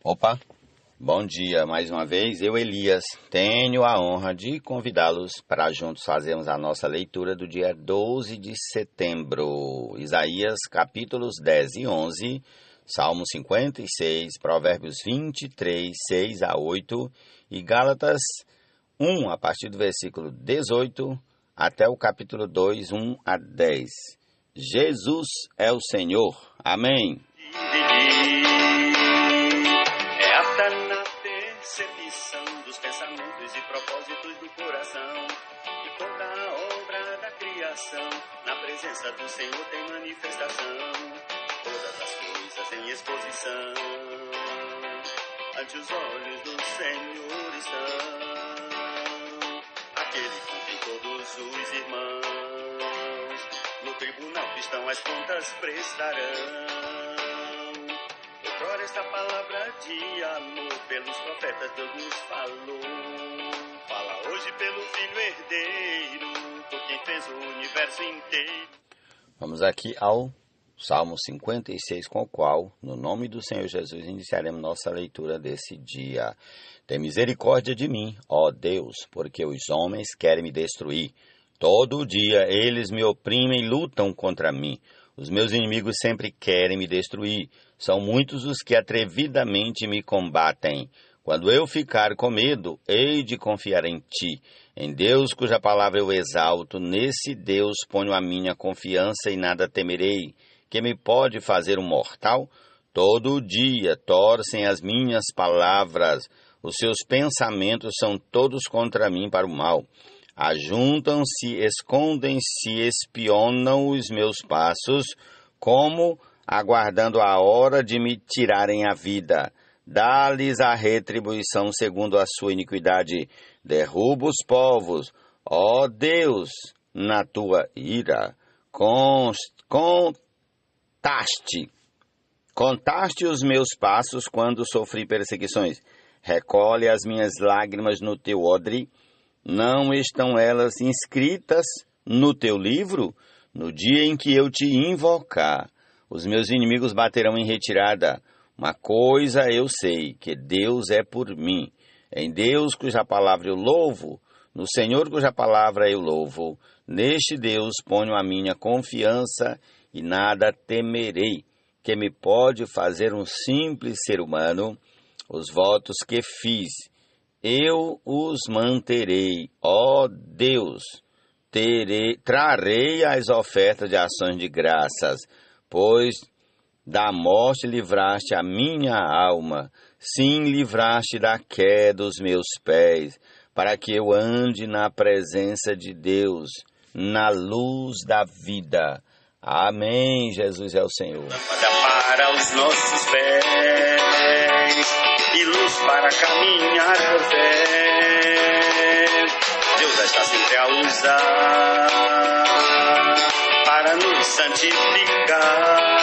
Opa, bom dia mais uma vez. Eu, Elias, tenho a honra de convidá-los para juntos fazermos a nossa leitura do dia 12 de setembro. Isaías, capítulos 10 e 11, Salmo 56, Provérbios 23, 6 a 8 e Gálatas 1, a partir do versículo 18 até o capítulo 2, 1 a 10. Jesus é o Senhor. Amém. Na percepção dos pensamentos e propósitos do coração, e toda a obra da criação, na presença do Senhor tem manifestação, todas as coisas em exposição, ante os olhos do Senhor estão, aquele com quem todos os irmãos, no tribunal cristão as contas prestarão. Outrora esta palavra de amor pelos profetas Deus nos falou. Fala hoje pelo Filho herdeiro, por quem fez o universo inteiro. Vamos aqui ao Salmo 56, com o qual, no nome do Senhor Jesus, iniciaremos nossa leitura desse dia. Tem misericórdia de mim, ó Deus, porque os homens querem me destruir. Todo dia eles me oprimem e lutam contra mim. Os meus inimigos sempre querem me destruir. São muitos os que atrevidamente me combatem. Quando eu ficar com medo, hei de confiar em ti. Em Deus, cuja palavra eu exalto, nesse Deus ponho a minha confiança e nada temerei. Que me pode fazer um mortal? Todo dia torcem as minhas palavras. Os seus pensamentos são todos contra mim para o mal. Ajuntam-se, escondem-se, espionam os meus passos, como aguardando a hora de me tirarem a vida. Dá-lhes a retribuição segundo a sua iniquidade. Derruba os povos, ó Deus, na tua ira. Contaste os meus passos quando sofri perseguições. Recolhe as minhas lágrimas no teu odre. Não estão elas inscritas no teu livro? No dia em que eu te invocar, os meus inimigos baterão em retirada. Uma coisa eu sei, que Deus é por mim. Em Deus, cuja palavra eu louvo, no Senhor, cuja palavra eu louvo, neste Deus ponho a minha confiança e nada temerei. Que me pode fazer um simples ser humano? Os votos que fiz, eu os manterei, ó Deus. Trarei as ofertas de ações de graças, pois da morte livraste a minha alma, sim, livraste da queda dos meus pés, para que eu ande na presença de Deus, na luz da vida. Amém. Jesus é o Senhor. Lâmpada para os nossos pés e luz para caminhar por fé. Deus está sempre a usar para nos santificar.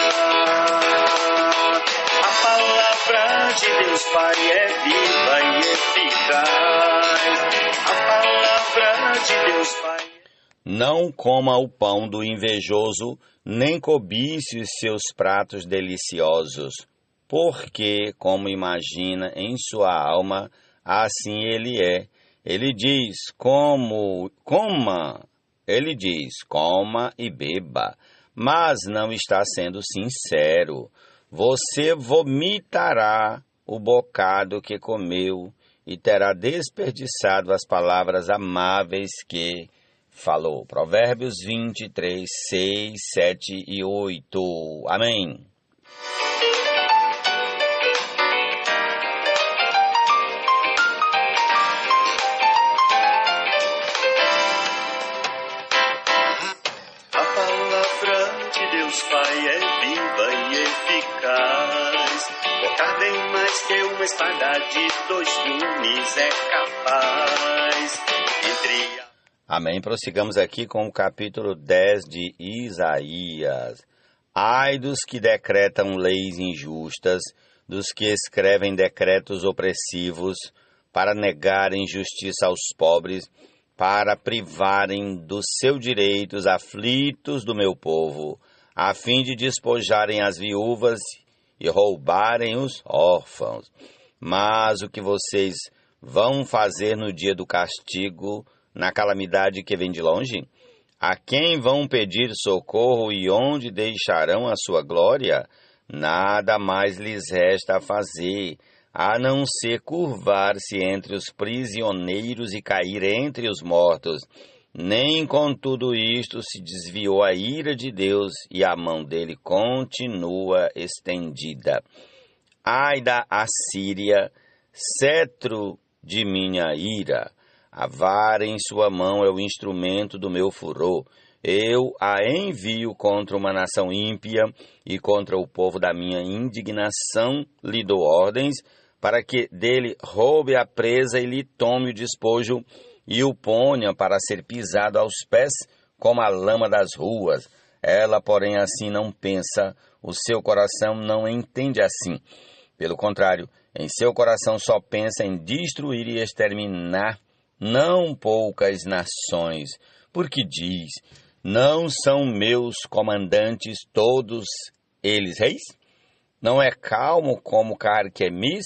A palavra de Deus Pai é viva e eficaz. A palavra de Deus Pai. Não coma o pão do invejoso, nem cobice os seus pratos deliciosos, porque, como imagina em sua alma, assim ele é. Ele diz, coma e beba, mas não está sendo sincero. Você vomitará o bocado que comeu e terá desperdiçado as palavras amáveis que falou. Provérbios 23, 6, 7 e 8. Amém. Deus Pai é viva e eficaz, cortar bem mais que uma espada de dois gumes é capaz. Amém. Prossigamos aqui com o capítulo 10 de Isaías. Ai dos que decretam leis injustas, dos que escrevem decretos opressivos, para negarem justiça aos pobres, para privarem dos seus direitos aflitos do meu povo, a fim de despojarem as viúvas e roubarem os órfãos. Mas o que vocês vão fazer no dia do castigo, na calamidade que vem de longe? A quem vão pedir socorro e onde deixarão a sua glória? Nada mais lhes resta a fazer, a não ser curvar-se entre os prisioneiros e cair entre os mortos. Nem com tudo isto se desviou a ira de Deus, e a mão dele continua estendida. Ai da Assíria, cetro de minha ira! A vara em sua mão é o instrumento do meu furor. Eu a envio contra uma nação ímpia e contra o povo da minha indignação lhe dou ordens, para que dele roube a presa e lhe tome o despojo e o ponha para ser pisado aos pés como a lama das ruas. Ela, porém, assim não pensa, o seu coração não entende assim. Pelo contrário, em seu coração só pensa em destruir e exterminar não poucas nações, porque diz: não são meus comandantes todos eles reis? Não é calmo como Carquemis?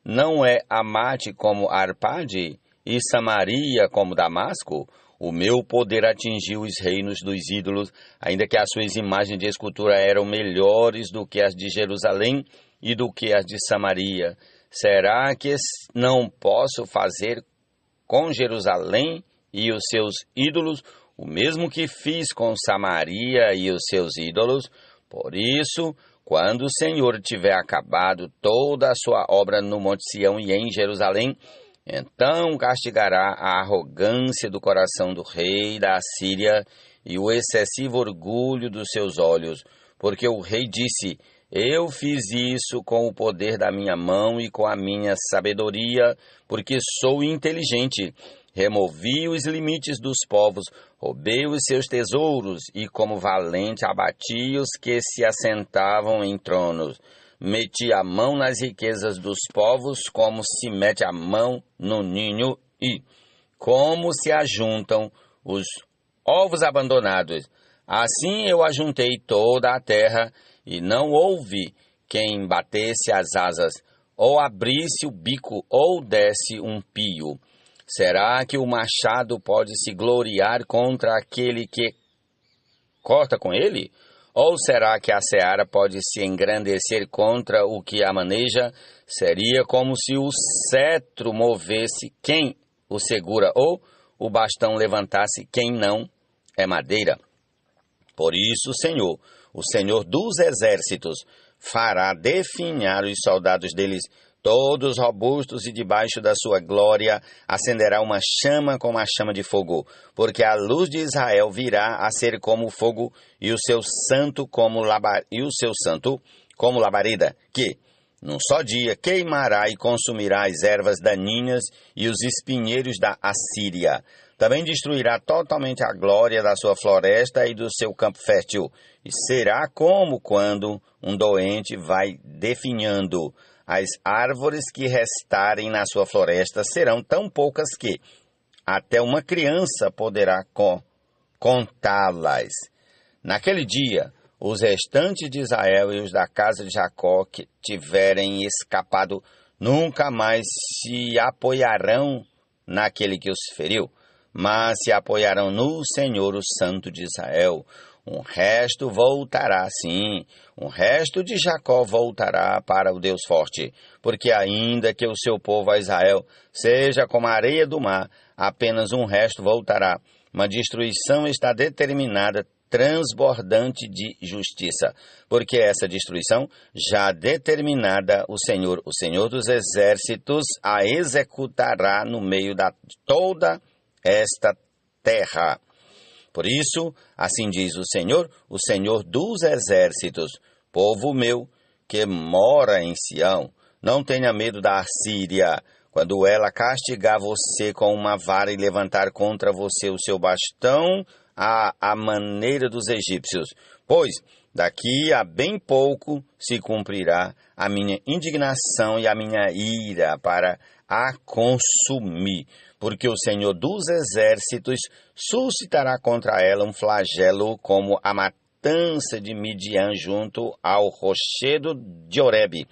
Não é Amate como Arpade? E Samaria como Damasco? O meu poder atingiu os reinos dos ídolos, ainda que as suas imagens de escultura eram melhores do que as de Jerusalém e do que as de Samaria. Será que não posso fazer com Jerusalém e os seus ídolos o mesmo que fiz com Samaria e os seus ídolos? Por isso, quando o Senhor tiver acabado toda a sua obra no Monte Sião e em Jerusalém, então castigará a arrogância do coração do rei da Assíria e o excessivo orgulho dos seus olhos, porque o rei disse: eu fiz isso com o poder da minha mão e com a minha sabedoria, porque sou inteligente. Removi os limites dos povos, roubei os seus tesouros e, como valente, abati os que se assentavam em tronos. Meti a mão nas riquezas dos povos, como se mete a mão no ninho e como se ajuntam os ovos abandonados. Assim eu ajuntei toda a terra, e não houve quem batesse as asas, ou abrisse o bico, ou desse um pio. Será que o machado pode se gloriar contra aquele que corta com ele? Ou será que a seara pode se engrandecer contra o que a maneja? Seria como se o cetro movesse quem o segura, ou o bastão levantasse quem não é madeira. Por isso, o Senhor dos exércitos, fará definhar os soldados deles, todos robustos, e debaixo da sua glória acenderá uma chama como a chama de fogo, porque a luz de Israel virá a ser como fogo, e o seu santo como labareda, que num só dia queimará e consumirá as ervas daninhas e os espinheiros da Assíria. Também destruirá totalmente a glória da sua floresta e do seu campo fértil, e será como quando um doente vai definhando. As árvores que restarem na sua floresta serão tão poucas que até uma criança poderá contá-las. Naquele dia, os restantes de Israel e os da casa de Jacó que tiverem escapado nunca mais se apoiarão naquele que os feriu, mas se apoiarão no Senhor, o Santo de Israel. Um resto voltará, sim, um resto de Jacó voltará para o Deus forte, porque ainda que o seu povo a Israel seja como a areia do mar, apenas um resto voltará. Uma destruição está determinada, transbordante de justiça, porque essa destruição, já determinada, o Senhor dos exércitos, a executará no meio de toda esta terra. Por isso, assim diz o Senhor dos exércitos: povo meu, que mora em Sião, não tenha medo da Assíria, quando ela castigar você com uma vara e levantar contra você o seu bastão à maneira dos egípcios, pois daqui a bem pouco se cumprirá a minha indignação e a minha ira para a consumir, porque o Senhor dos exércitos suscitará contra ela um flagelo como a matança estância de Midian, junto ao rochedo de Horebe.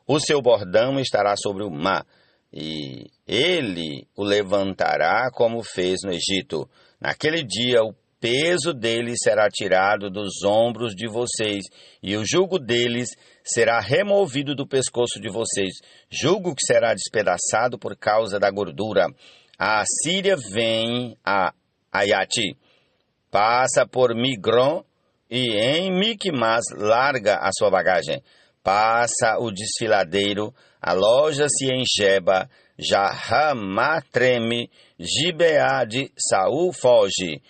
O seu bordão estará sobre o mar, e ele o levantará como fez no Egito. Naquele dia o peso deles será tirado dos ombros de vocês, e o jugo deles será removido do pescoço de vocês, jugo que será despedaçado por causa da gordura. A Assíria vem a Ayati, passa por Migron, e em Micmas larga a sua bagagem. Passa o desfiladeiro, aloja-se em Geba, já Ramá treme, Gibeá de Saul foge.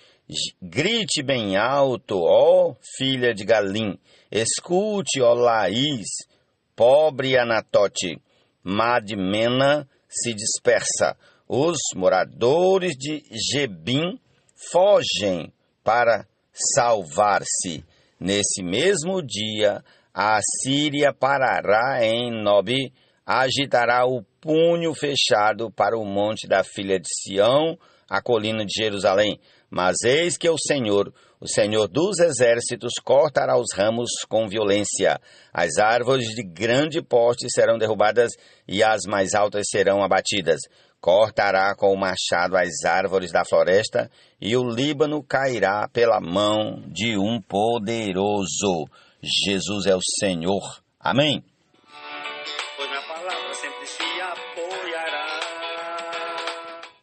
Grite bem alto, ó filha de Galim, escute, ó Laís, pobre Anatote. Madmena se dispersa, os moradores de Gebim fogem para salvar-se. Nesse mesmo dia, a Assíria parará em Nob, agitará o punho fechado para o monte da filha de Sião, a colina de Jerusalém. Mas eis que o Senhor dos exércitos, cortará os ramos com violência. As árvores de grande porte serão derrubadas e as mais altas serão abatidas. Cortará com o machado as árvores da floresta e o Líbano cairá pela mão de um poderoso. Jesus é o Senhor. Amém. Pois na palavra sempre se apoiará.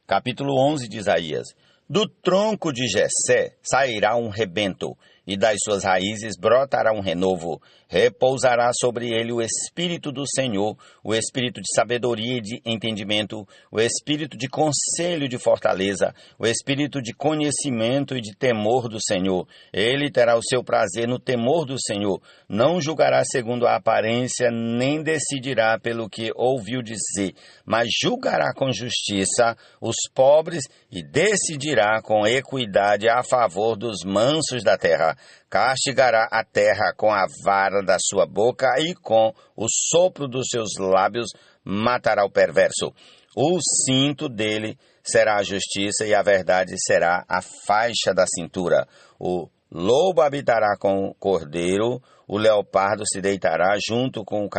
Capítulo 11 de Isaías. Do tronco de Jessé sairá um rebento, e das suas raízes brotará um renovo. Repousará sobre ele o Espírito do Senhor, o Espírito de sabedoria e de entendimento, o Espírito de conselho e de fortaleza, o Espírito de conhecimento e de temor do Senhor. Ele terá o seu prazer no temor do Senhor. Não julgará segundo a aparência, nem decidirá pelo que ouviu dizer, mas julgará com justiça os pobres e decidirá com equidade a favor dos mansos da terra. Castigará a terra com a vara da sua boca e com o sopro dos seus lábios matará o perverso. O cinto dele será a justiça e a verdade será a faixa da cintura. O lobo habitará com o cordeiro, o leopardo se deitará junto com o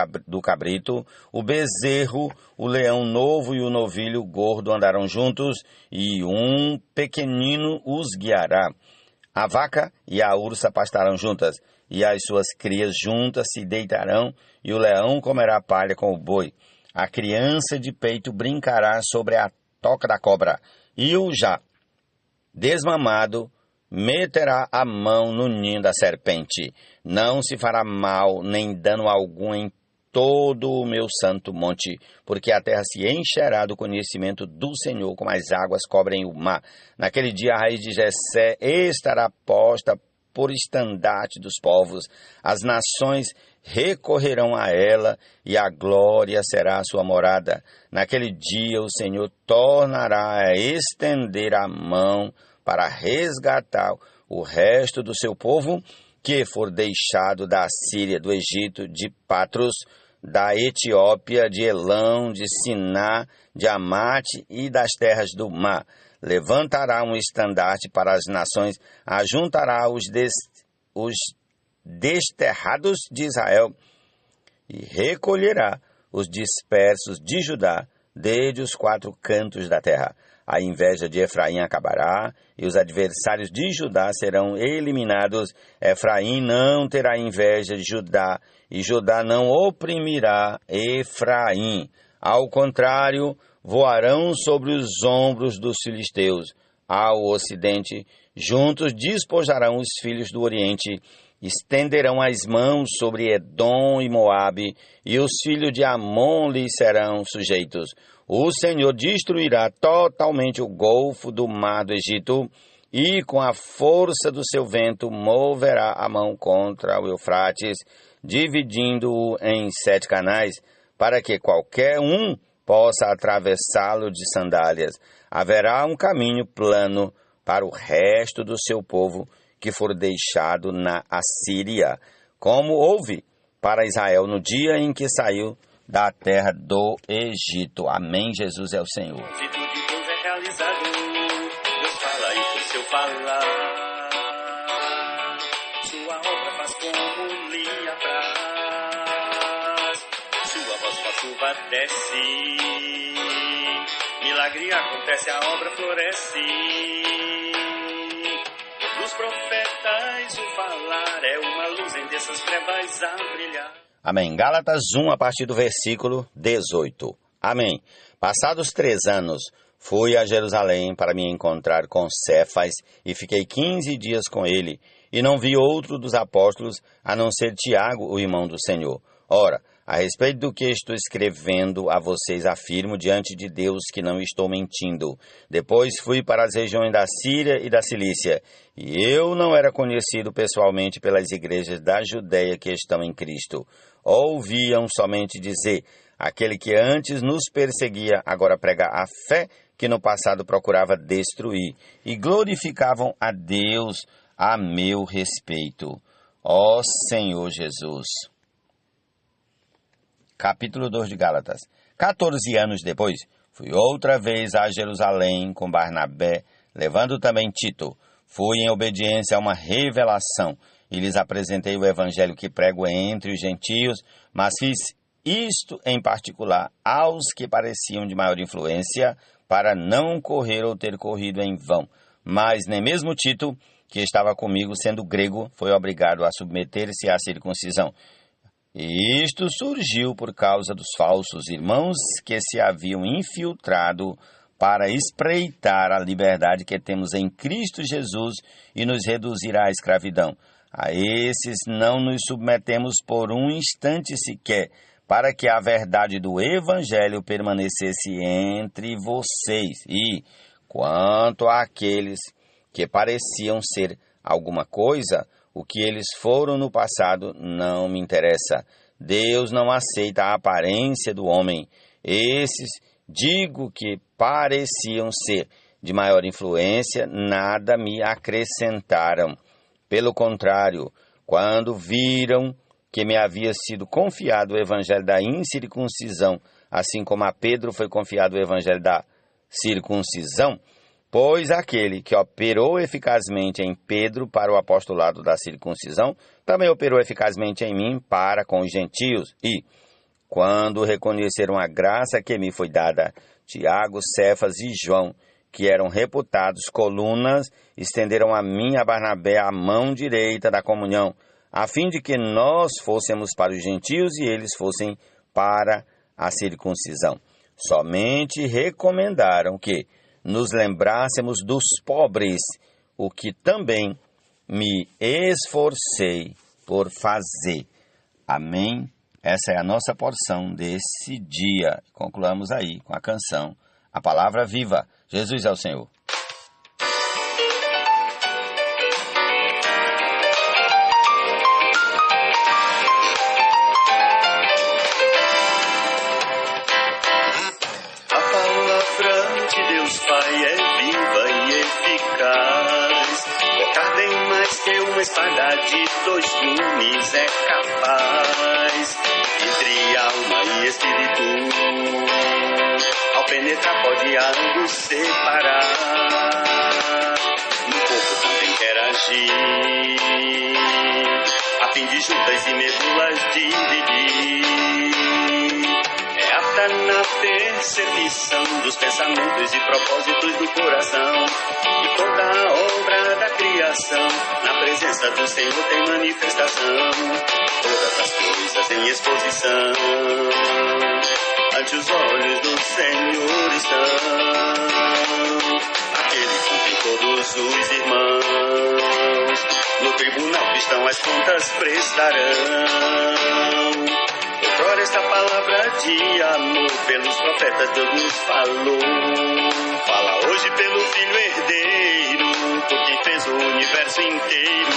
cabrito, o bezerro, o leão novo e o novilho gordo andarão juntos, e um pequenino os guiará. A vaca e a ursa pastarão juntas, e as suas crias juntas se deitarão, e o leão comerá palha com o boi. A criança de peito brincará sobre a toca da cobra, e o já desmamado meterá a mão no ninho da serpente. Não se fará mal nem dano algum em todo o meu santo monte, porque a terra se encherá do conhecimento do Senhor, como as águas cobrem o mar. Naquele dia a raiz de Jessé estará posta por estandarte dos povos. As nações recorrerão a ela, e a glória será a sua morada. Naquele dia o Senhor tornará a estender a mão para resgatar o resto do seu povo, que for deixado da Assíria, do Egito, de Patros, da Etiópia, de Elão, de Siná, de Amate e das terras do mar. Levantará um estandarte para as nações, ajuntará os desterrados de Israel e recolherá os dispersos de Judá desde os quatro cantos da terra. A inveja de Efraim acabará, e os adversários de Judá serão eliminados. Efraim não terá inveja de Judá, e Judá não oprimirá Efraim. Ao contrário, voarão sobre os ombros dos filisteus. Ao ocidente, juntos despojarão os filhos do oriente, estenderão as mãos sobre Edom e Moabe, e os filhos de Amon lhes serão sujeitos. O Senhor destruirá totalmente o golfo do mar do Egito, e com a força do seu vento moverá a mão contra o Eufrates, dividindo-o em 7 canais, para que qualquer um possa atravessá-lo de sandálias. Haverá um caminho plano para o resto do seu povo que for deixado na Assíria, como houve para Israel no dia em que saiu da terra do Egito. Amém. Jesus é o Senhor. Se tudo de Deus é realizado, Deus fala e por seu falar. Sua fósforo, a chuva desce, milagre acontece, a obra floresce. Dos profetas o falar é uma luz em dessas trevas a brilhar. Amém. Gálatas 1, a partir do versículo 18. Amém. Passados 3 anos, fui a Jerusalém para me encontrar com Cefas e fiquei 15 dias com ele. E não vi outro dos apóstolos, a não ser Tiago, o irmão do Senhor. Ora, a respeito do que estou escrevendo a vocês, afirmo diante de Deus que não estou mentindo. Depois fui para as regiões da Síria e da Cilícia, e eu não era conhecido pessoalmente pelas igrejas da Judéia que estão em Cristo. Ouviam somente dizer, aquele que antes nos perseguia, agora prega a fé que no passado procurava destruir, e glorificavam a Deus a meu respeito. Ó Senhor Jesus. Capítulo 2 de Gálatas. 14 anos depois, fui outra vez a Jerusalém com Barnabé, levando também Tito. Fui em obediência a uma revelação, e lhes apresentei o evangelho que prego entre os gentios, mas fiz isto em particular aos que pareciam de maior influência, para não correr ou ter corrido em vão. Mas nem mesmo Tito, que estava comigo, sendo grego, foi obrigado a submeter-se à circuncisão. E isto surgiu por causa dos falsos irmãos que se haviam infiltrado para espreitar a liberdade que temos em Cristo Jesus e nos reduzir à escravidão. A esses não nos submetemos por um instante sequer, para que a verdade do Evangelho permanecesse entre vocês. E, quanto àqueles que pareciam ser alguma coisa, o que eles foram no passado não me interessa. Deus não aceita a aparência do homem. Esses, digo que pareciam ser de maior influência, nada me acrescentaram. Pelo contrário, quando viram que me havia sido confiado o evangelho da incircuncisão, assim como a Pedro foi confiado o evangelho da circuncisão, pois aquele que operou eficazmente em Pedro para o apostolado da circuncisão, também operou eficazmente em mim para com os gentios. E, quando reconheceram a graça que me foi dada, Tiago, Cefas e João, que eram reputados colunas, estenderam a mim e a Barnabé a mão direita da comunhão, a fim de que nós fôssemos para os gentios e eles fossem para a circuncisão. Somente recomendaram que nos lembrássemos dos pobres, o que também me esforcei por fazer. Amém? Essa é a nossa porção desse dia. Concluamos aí com a canção A Palavra Viva. Jesus é o Senhor. Uma espada de 2 gumes é capaz, entre alma e espírito, ao penetrar pode ambos separar. No corpo também quer agir, a fim de juntas e medulas dividir. É apta na percepção dos pensamentos e propósitos do coração, e toda a obra da criação, na presença do Senhor tem manifestação. Todas as coisas em exposição, ante os olhos do Senhor estão. Aquele cumpre todos os irmãos, no tribunal cristão as contas prestarão. Outrora esta palavra de amor pelos profetas Deus nos falou. Fala hoje pelo Filho herdeiro, por quem fez o universo inteiro.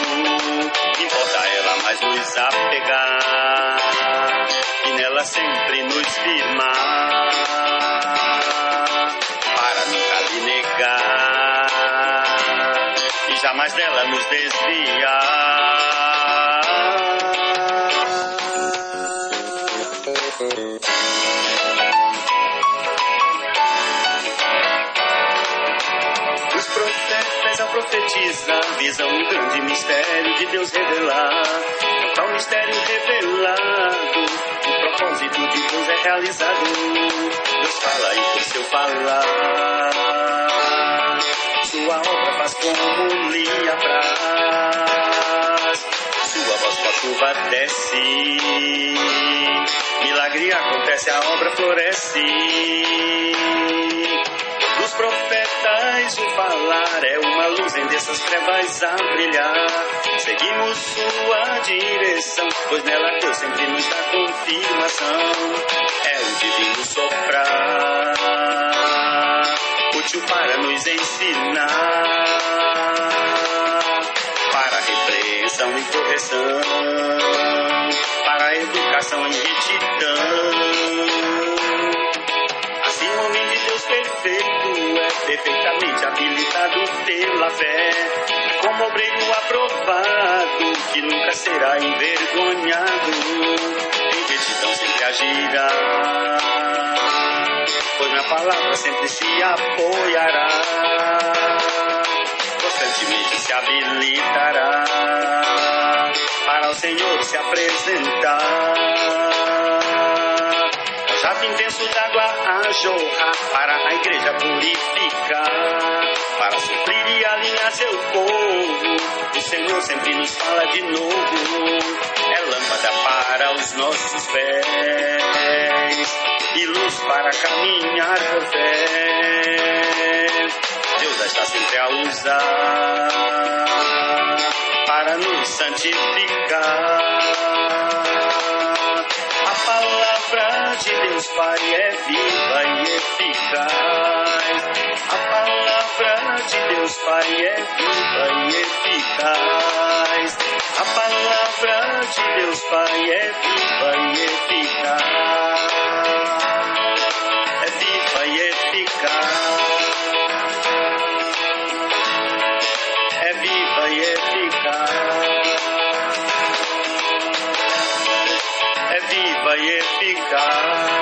Importa ela mais nos apegar e nela sempre nos firmar, para nunca lhe negar e jamais dela nos desviar. Os profetas ao profetizar visam um grande mistério de Deus revelar. Tal mistério revelado, o propósito de Deus é realizado. Deus fala e por seu falar, sua obra faz como lhe apraz. Sua voz com a chuva desce, milagre acontece, a obra floresce. Dos profetas o falar é uma luz em dessas trevas a brilhar. Seguimos sua direção, pois nela Deus sempre nos dá confirmação. É o divino soprar, útil para nos ensinar, para a repreensão e correção, para a educação em retidão. Assim o homem de Deus perfeito é perfeitamente habilitado pela fé, como obreiro aprovado, que nunca será envergonhado, em retidão sempre agirá, pois na palavra sempre se apoiará, constantemente se habilitará, para o Senhor se apresentar. Jato intenso d'água a jorrar, para a igreja purificar, para suprir e alinhar seu povo. O Senhor sempre nos fala de novo, é lâmpada para os nossos pés e luz para caminhar por fé. Deus está sempre a usar para nos santificar. A palavra de Deus Pai é viva e eficaz. A palavra de Deus Pai é viva e eficaz. A palavra de Deus Pai é viva e eficaz. É viva e eficaz. É viva e eficaz. É viva e eficaz.